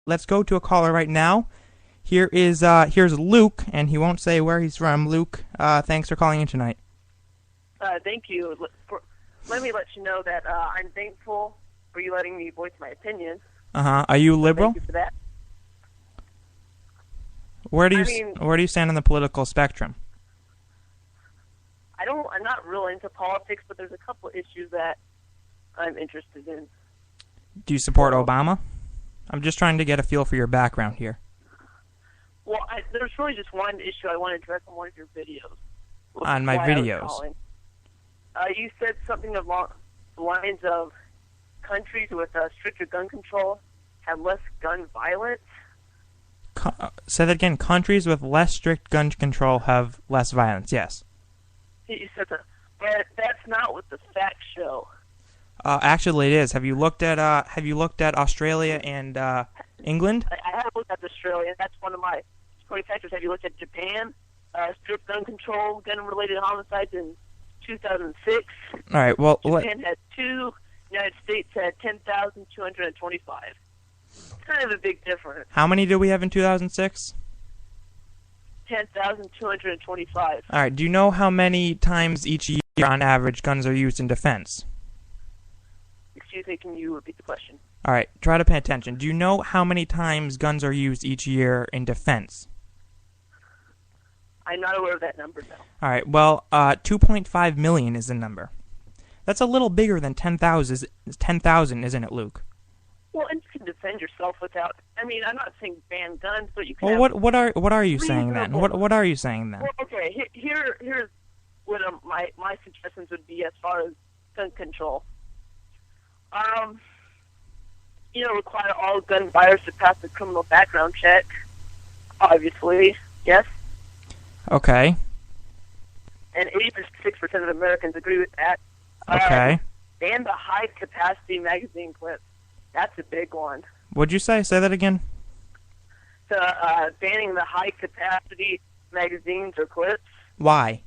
Let's go to a caller right now. Here's Luke, and he won't say where he's from. Luke, thanks for calling in tonight. Thank you. Let me let you know that I'm thankful for you letting me voice my opinion. Are you liberal? Thank you for that. Where do you stand on the political spectrum? I'm not real into politics, but there's a couple issues that I'm interested in. Do you support Obama? I'm just trying to get a feel for your background here. Well, there's really just one issue I want to address on one of your videos. On my videos? You said something along the lines of countries with stricter gun control have less gun violence. Say that again. Countries with less strict gun control have less violence. Yes. You said that, but that's not what the facts show. Actually, it is. Have you looked at Australia and England? I have looked at Australia. That's one of my supporting factors. Have you looked at Japan? Strict gun control, gun-related homicides in 2006. All right. Well, Japan had 2. United States had 10,225. Kind of a big difference. How many did we have in 2006? 10,225. All right. Do you know how many times each year, on average, guns are used in defense? Excuse me, can you repeat the question? All right. Try to pay attention. Do you know how many times guns are used each year in defense? I'm not aware of that number, though. All right. Well, 2.5 million is the number. That's a little bigger than 10,000, isn't it, Luke? Well, and you can defend yourself without. I mean, I'm not saying ban guns, but you can. Well, what are you saying then? What are you saying then? Well, okay. Here's what my suggestions would be as far as gun control. Require all gun buyers to pass a criminal background check. Obviously, yes. Okay. And 86% of Americans agree with that. Okay. Ban the high-capacity magazine clips. That's a big one. What'd you say? Say that again. Banning the high-capacity magazines or clips. Why?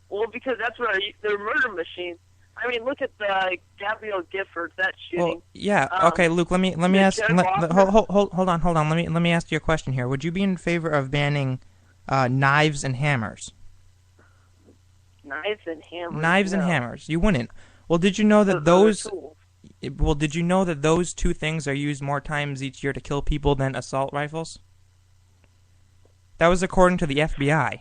Well, because that's where they're murder machines. I mean, look at the Gabrielle Giffords, that shooting. Well, yeah. Okay, Luke. Let me ask. Hold on. Let me ask you a question here. Would you be in favor of banning knives and hammers? Knives and hammers. Knives and hammers. You wouldn't. Well, did you know that those? Well, did you know that those two things are used more times each year to kill people than assault rifles? That was according to the FBI.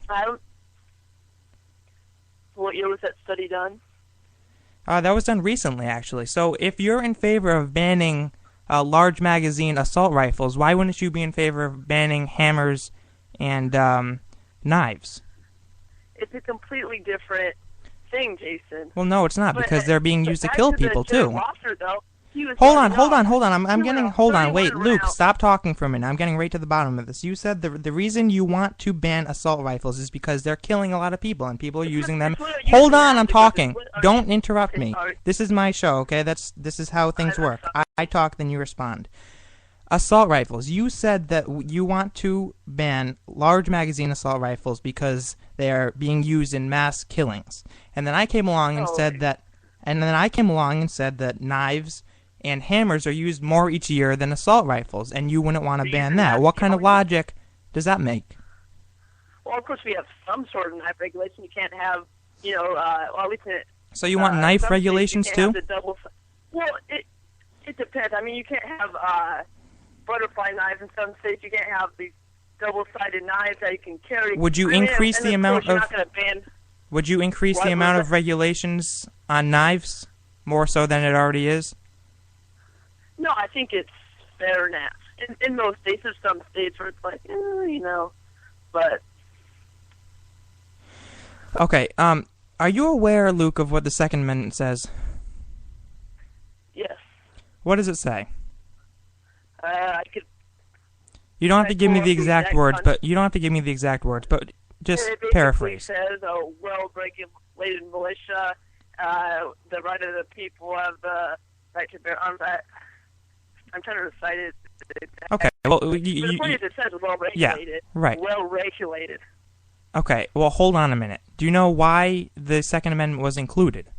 What year was that study done? That was done recently, actually. So if you're in favor of banning large magazine assault rifles, why wouldn't you be in favor of banning hammers and knives? It's a completely different thing, Jason. Well, no, it's not, because they're being used to kill people, too. Rosser, though, Hold on. Wait, Luke, stop talking for a minute. I'm getting right to the bottom of this. You said the reason you want to ban assault rifles is because they're killing a lot of people and people are using them. Hold on, I'm talking. Don't interrupt me. This is my show, okay? This is how things work. I talk, then you respond. Assault rifles. You said that you want to ban large magazine assault rifles because they are being used in mass killings. And then I came along and said that knives and hammers are used more each year than assault rifles, and you wouldn't want to ban that. What kind of logic does that make? Well, of course, we have some sort of knife regulation. You can't have, at least so you want knife regulations too? Well, it depends. I mean, you can't have butterfly knives in some states. You can't have these double-sided knives that you can carry. Would you increase the amount of? Would you increase the amount of regulations on knives more so than it already is? No, I think it's fair now. In most states, there's some states where it's like, but. Okay. Are you aware, Luke, of what the Second Amendment says? Yes. What does it say? I could. You don't have to give me the exact words, but just paraphrase. It basically says a well-regulated militia, the right of the people have the right to bear arms. I'm trying to recite it. Okay. Well, the point is, it says well-regulated. Yeah. Right. Well-regulated. Okay. Well, hold on a minute. Do you know why the Second Amendment was included?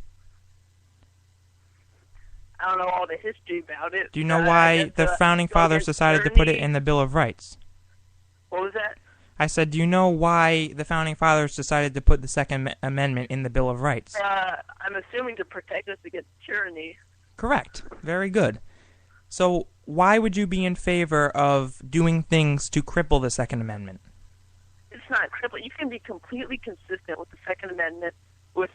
I don't know all the history about it. Do you know I why guess, the Founding go Fathers against decided to put it tyranny. in the Bill of Rights? What was that? I said, do you know why the Founding Fathers decided to put the Second Amendment in the Bill of Rights? I'm assuming to protect us against tyranny. Correct. Very good. So why would you be in favor of doing things to cripple the Second Amendment? It's not crippled. You can be completely consistent with the Second Amendment with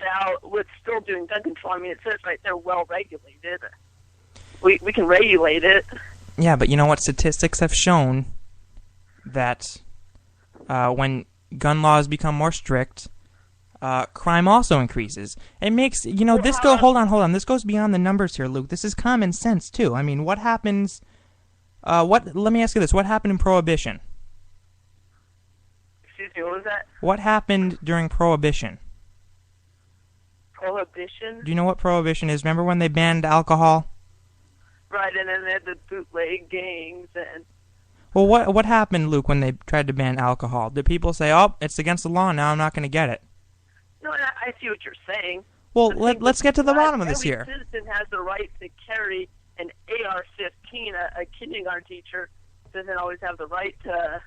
still doing gun control. I mean, it says right there, well regulated. We can regulate it. Yeah, but you know what? Statistics have shown that when gun laws become more strict, crime also increases. It makes, hold on. This goes beyond the numbers here, Luke. This is common sense, too. I mean, what happens, let me ask you this. What happened in Prohibition? Excuse me, what was that? What happened during Prohibition? Prohibition? Do you know what Prohibition is? Remember when they banned alcohol? Right, and then they had the bootleg gangs and... Well, what happened, Luke, when they tried to ban alcohol? Did people say, oh, it's against the law, now I'm not going to get it? No, I see what you're saying. Well, let's get to the bottom of this here. Every citizen has the right to carry an AR-15. A kindergarten teacher doesn't always have the right to...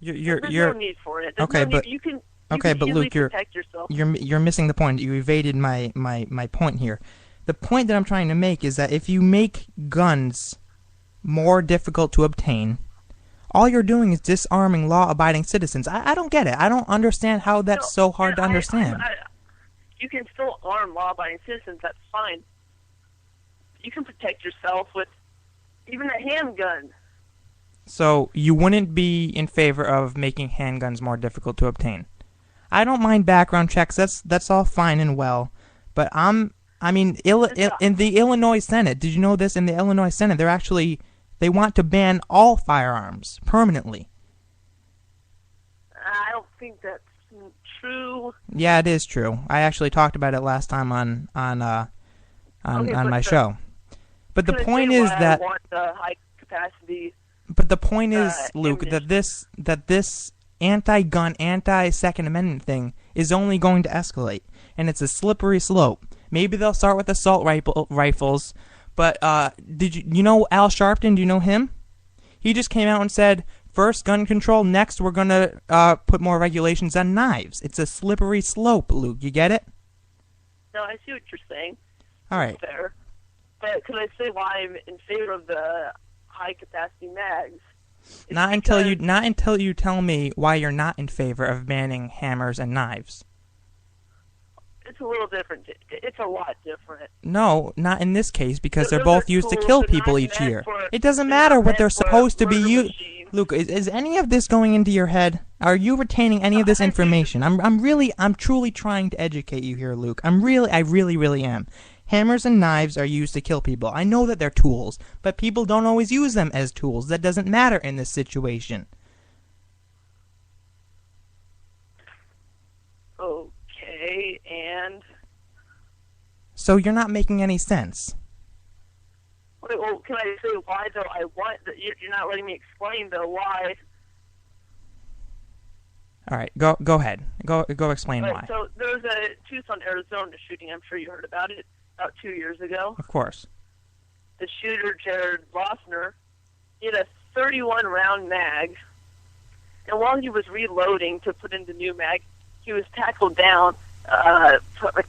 There's no need for it. There's okay, no but... need. You can Okay, but Luke, protect yourself. you're missing the point. You evaded my point here. The point that I'm trying to make is that if you make guns more difficult to obtain, all you're doing is disarming law-abiding citizens. I don't get it. I don't understand how that's so hard to understand. You can still arm law-abiding citizens. That's fine. You can protect yourself with even a handgun. So you wouldn't be in favor of making handguns more difficult to obtain? I don't mind background checks. That's all fine and well, but in the Illinois Senate, did you know this? In the Illinois Senate, they want to ban all firearms permanently. I don't think that's true. Yeah, it is true. I actually talked about it last time on my show. But the point is that. I want the high capacity. But the point is, Luke, ammunition. that this anti-gun, anti-Second Amendment thing is only going to escalate, and it's a slippery slope. Maybe they'll start with assault rifles, but did you know Al Sharpton? Do you know him? He just came out and said, first gun control, next we're going to put more regulations on knives. It's a slippery slope, Luke. You get it? No, I see what you're saying. All right. Fair. But could I say why I'm in favor of the high-capacity mags? Not until you tell me why you're not in favor of banning hammers and knives. It's a little different. It's a lot different. No, not in this case, because they're Those both are used to tools. kill They're people not each meant year. for- It doesn't they're matter not what they're meant for supposed to be murder used. machines. Luke, is any of this going into your head? Are you retaining any of this information? I'm truly trying to educate you here, Luke. I really am. Hammers and knives are used to kill people. I know that they're tools, but people don't always use them as tools. That doesn't matter in this situation. Okay, and... So you're not making any sense. Wait, well, can I say why, though? You're not letting me explain, though, why. All right, go ahead. Go explain why. So there was a Tucson, Arizona shooting. I'm sure you heard about it about 2 years ago. Of course. The shooter, Jared Lossner, he had a 31-round mag, and while he was reloading to put in the new mag, he was tackled down by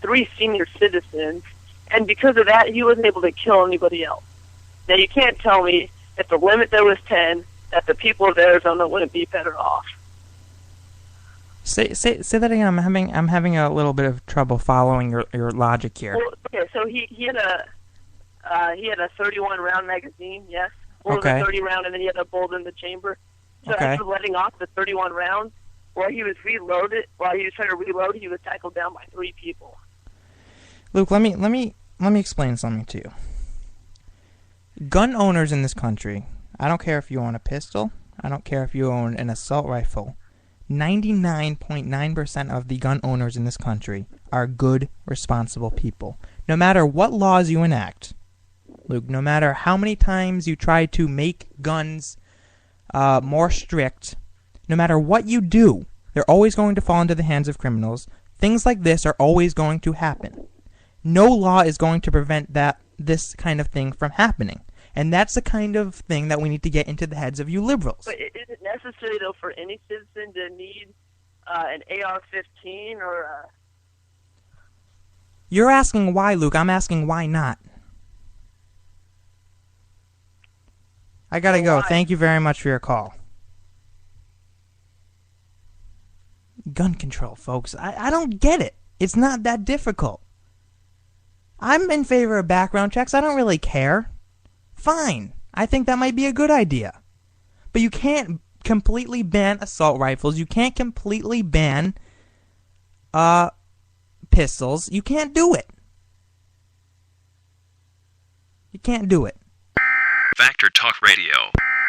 3 senior citizens, and because of that, he wasn't able to kill anybody else. Now, you can't tell me if the limit there was 10, that the people of Arizona wouldn't be better off. Say that again. I'm having a little bit of trouble following your logic here. Well, okay, so he had a 31-round magazine, yes. Or Okay. a 30-round, and then he had a bullet in the chamber. So Okay. after letting off the 31 rounds, while he was trying to reload, he was tackled down by 3 people. Luke, let me explain something to you. Gun owners in this country, I don't care if you own a pistol, I don't care if you own an assault rifle, 99.9% of the gun owners in this country are good, responsible people. No matter what laws you enact, Luke, no matter how many times you try to make guns more strict, no matter what you do, they're always going to fall into the hands of criminals. Things like this are always going to happen. no law is going to prevent this kind of thing from happening. And that's the kind of thing that we need to get into the heads of you liberals. But is it necessary, though, for any citizen to need an AR-15 or a... You're asking why, Luke. I'm asking why not. I gotta go. Why? Thank you very much for your call. Gun control, folks. I don't get it. It's not that difficult. I'm in favor of background checks. I don't really care. Fine. I think that might be a good idea. But you can't completely ban assault rifles. You can't completely ban pistols. You can't do it. You can't do it. Factor Talk Radio.